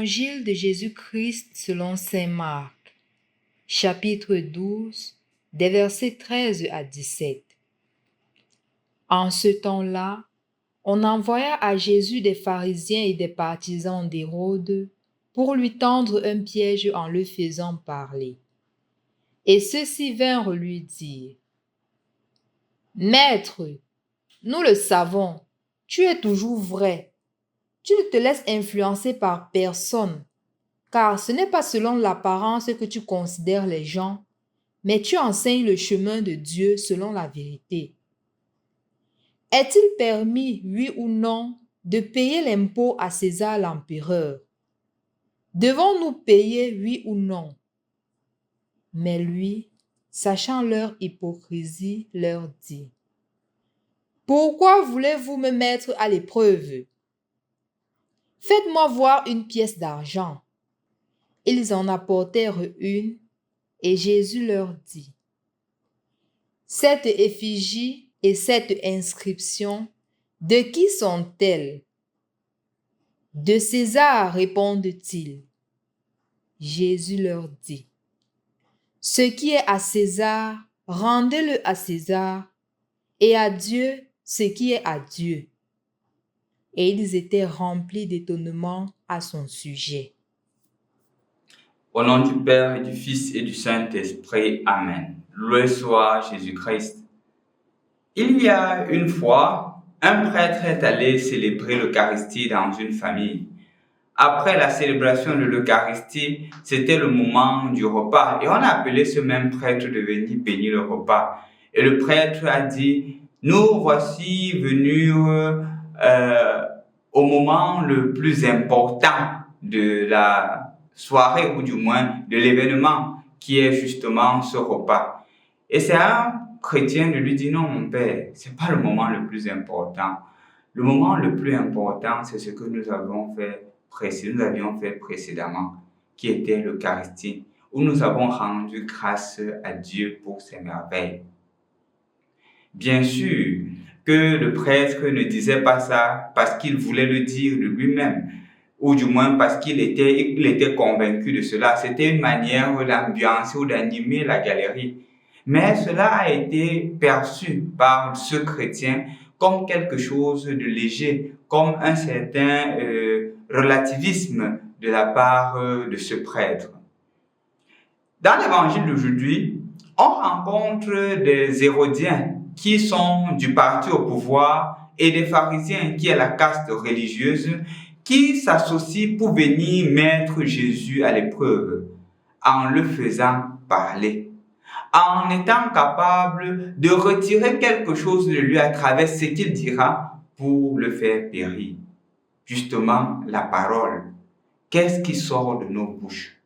Évangile de Jésus-Christ selon saint Marc, chapitre 12, des versets 13 à 17. En ce temps-là, on envoya à Jésus des pharisiens et des partisans d'Hérode pour lui tendre un piège en le faisant parler. Et ceux-ci vinrent lui dire: « Maître, nous le savons, tu es toujours vrai. Tu ne te laisses influencer par personne, car ce n'est pas selon l'apparence que tu considères les gens, mais tu enseignes le chemin de Dieu selon la vérité. Est-il permis, oui ou non, de payer l'impôt à César l'empereur? Devons-nous payer, oui ou non? » Mais lui, sachant leur hypocrisie, leur dit: « Pourquoi voulez-vous me mettre à l'épreuve? Faites-moi voir une pièce d'argent. » Ils en apportèrent une, et Jésus leur dit: « Cette effigie et cette inscription, de qui sont-elles? » « De César, répondent-ils. » Jésus leur dit: « Ce qui est à César, rendez-le à César, et à Dieu ce qui est à Dieu. » Et ils étaient remplis d'étonnement à son sujet. Au nom du Père et du Fils et du Saint-Esprit, Amen. Loué soit Jésus-Christ. Il y a une fois, un prêtre est allé célébrer l'Eucharistie dans une famille. Après la célébration de l'Eucharistie, c'était le moment du repas et on a appelé ce même prêtre de venir bénir le repas. Et le prêtre a dit: « Nous voici venus au moment le plus important de la soirée, ou du moins de l'événement, qui est justement ce repas. » Et c'est un chrétien de lui dire: « Non, mon père, c'est pas le moment le plus important. Le moment le plus important, c'est ce que nous avions fait précédemment, qui était l'Eucharistie, où nous avons rendu grâce à Dieu pour ses merveilles. » Bien sûr que le prêtre ne disait pas ça parce qu'il voulait le dire de lui-même, ou du moins parce qu'il était convaincu de cela. C'était une manière d'ambiancer ou d'animer la galerie. Mais cela a été perçu par ce chrétien comme quelque chose de léger, comme un certain relativisme de la part de ce prêtre. Dans l'évangile d'aujourd'hui, on rencontre des Hérodiens qui sont du parti au pouvoir et des pharisiens qui est la caste religieuse qui s'associent pour venir mettre Jésus à l'épreuve en le faisant parler, en étant capable de retirer quelque chose de lui à travers ce qu'il dira pour le faire périr. Justement, la parole. Qu'est-ce qui sort de nos bouches?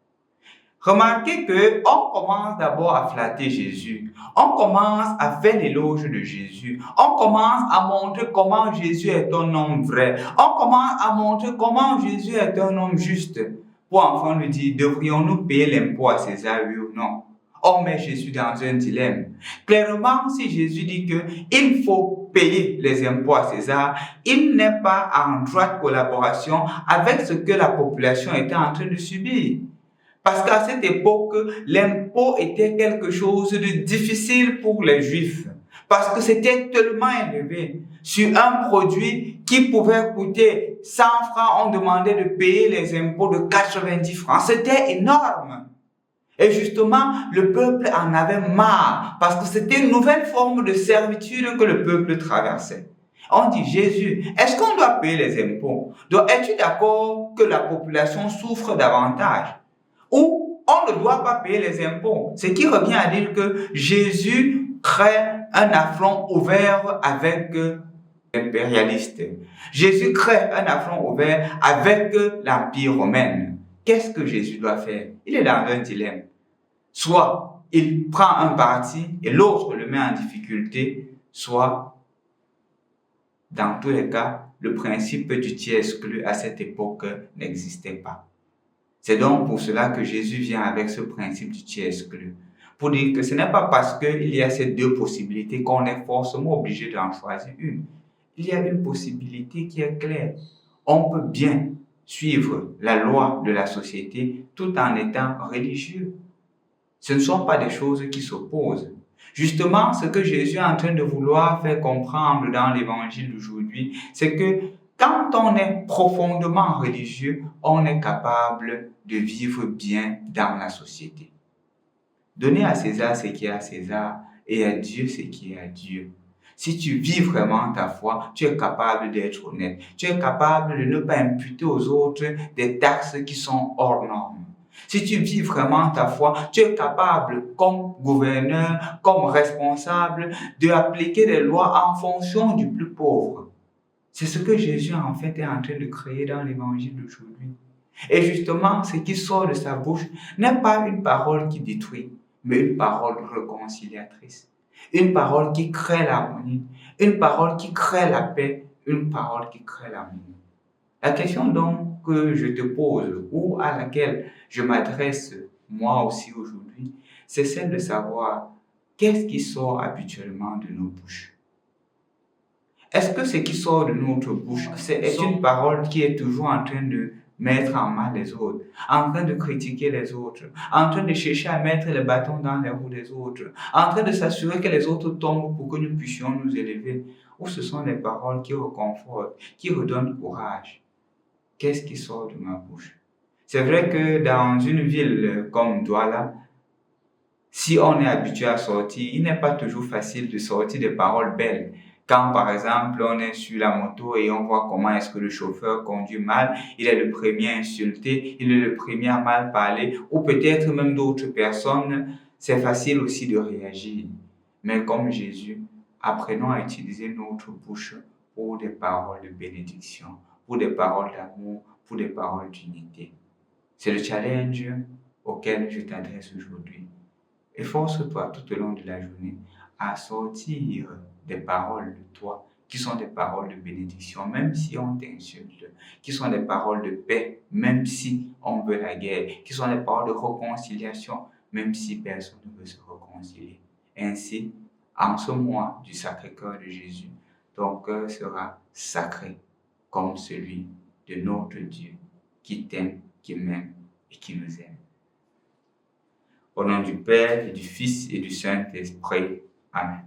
Remarquez qu'on commence d'abord à flatter Jésus. On commence à faire l'éloge de Jésus. On commence à montrer comment Jésus est un homme vrai. On commence à montrer comment Jésus est un homme juste. Pour enfin lui dire: devrions-nous payer l'impôt à César, oui ou non? On met Jésus dans un dilemme. Clairement, si Jésus dit qu'il faut payer les impôts à César, il n'est pas en droite collaboration avec ce que la population était en train de subir. Parce qu'à cette époque, l'impôt était quelque chose de difficile pour les Juifs. Parce que c'était tellement élevé. Sur un produit qui pouvait coûter 100 francs, on demandait de payer les impôts de 90 francs. C'était énorme. Et justement, le peuple en avait marre. Parce que c'était une nouvelle forme de servitude que le peuple traversait. On dit: Jésus, est-ce qu'on doit payer les impôts? Donc, es-tu d'accord que la population souffre davantage? Ou on ne doit pas payer les impôts? Ce qui revient à dire que Jésus crée un affront ouvert avec l'impérialiste. Jésus crée un affront ouvert avec l'Empire romain. Qu'est-ce que Jésus doit faire? Il est dans un dilemme. Soit il prend un parti et l'autre le met en difficulté, soit, dans tous les cas, le principe du tiers exclu à cette époque n'existait pas. C'est donc pour cela que Jésus vient avec ce principe du tiers exclu. Pour dire que ce n'est pas parce qu'il y a ces deux possibilités qu'on est forcément obligé d'en choisir une. Il y a une possibilité qui est claire. On peut bien suivre la loi de la société tout en étant religieux. Ce ne sont pas des choses qui s'opposent. Justement, ce que Jésus est en train de vouloir faire comprendre dans l'évangile d'aujourd'hui, c'est que quand on est profondément religieux, on est capable de vivre bien dans la société. Donner à César ce qui est à César et à Dieu ce qui est à Dieu. Si tu vis vraiment ta foi, tu es capable d'être honnête. Tu es capable de ne pas imputer aux autres des taxes qui sont hors normes. Si tu vis vraiment ta foi, tu es capable, comme gouverneur, comme responsable, d'appliquer des lois en fonction du plus pauvre. C'est ce que Jésus, en fait, est en train de créer dans l'évangile d'aujourd'hui. Et justement, ce qui sort de sa bouche n'est pas une parole qui détruit, mais une parole réconciliatrice. Une parole qui crée l'harmonie, une parole qui crée la paix, une parole qui crée l'amour. La question donc que je te pose ou à laquelle je m'adresse moi aussi aujourd'hui, c'est celle de savoir qu'est-ce qui sort habituellement de nos bouches. Est-ce que ce qui sort de notre bouche, c'est une parole qui est toujours en train de mettre en mal les autres, en train de critiquer les autres, en train de chercher à mettre les bâtons dans les roues des autres, en train de s'assurer que les autres tombent pour que nous puissions nous élever, ou ce sont des paroles qui réconfortent, qui redonnent courage? Qu'est-ce qui sort de ma bouche? C'est vrai que dans une ville comme Douala, si on est habitué à sortir, il n'est pas toujours facile de sortir des paroles belles. Quand, par exemple, on est sur la moto et on voit comment est-ce que le chauffeur conduit mal, il est le premier à insulter, il est le premier à mal parler, ou peut-être même d'autres personnes, c'est facile aussi de réagir. Mais comme Jésus, apprenons à utiliser notre bouche pour des paroles de bénédiction, pour des paroles d'amour, pour des paroles d'unité. C'est le challenge auquel je t'adresse aujourd'hui. Efforce-toi tout au long de la journée à sortir des paroles de toi qui sont des paroles de bénédiction, même si on t'insulte, qui sont des paroles de paix, même si on veut la guerre, qui sont des paroles de réconciliation, même si personne ne veut se réconcilier. Ainsi, en ce mois du Sacré-Cœur de Jésus, ton cœur sera sacré comme celui de notre Dieu qui t'aime, qui m'aime et qui nous aime. Au nom du Père, et du Fils et du Saint-Esprit. Amen.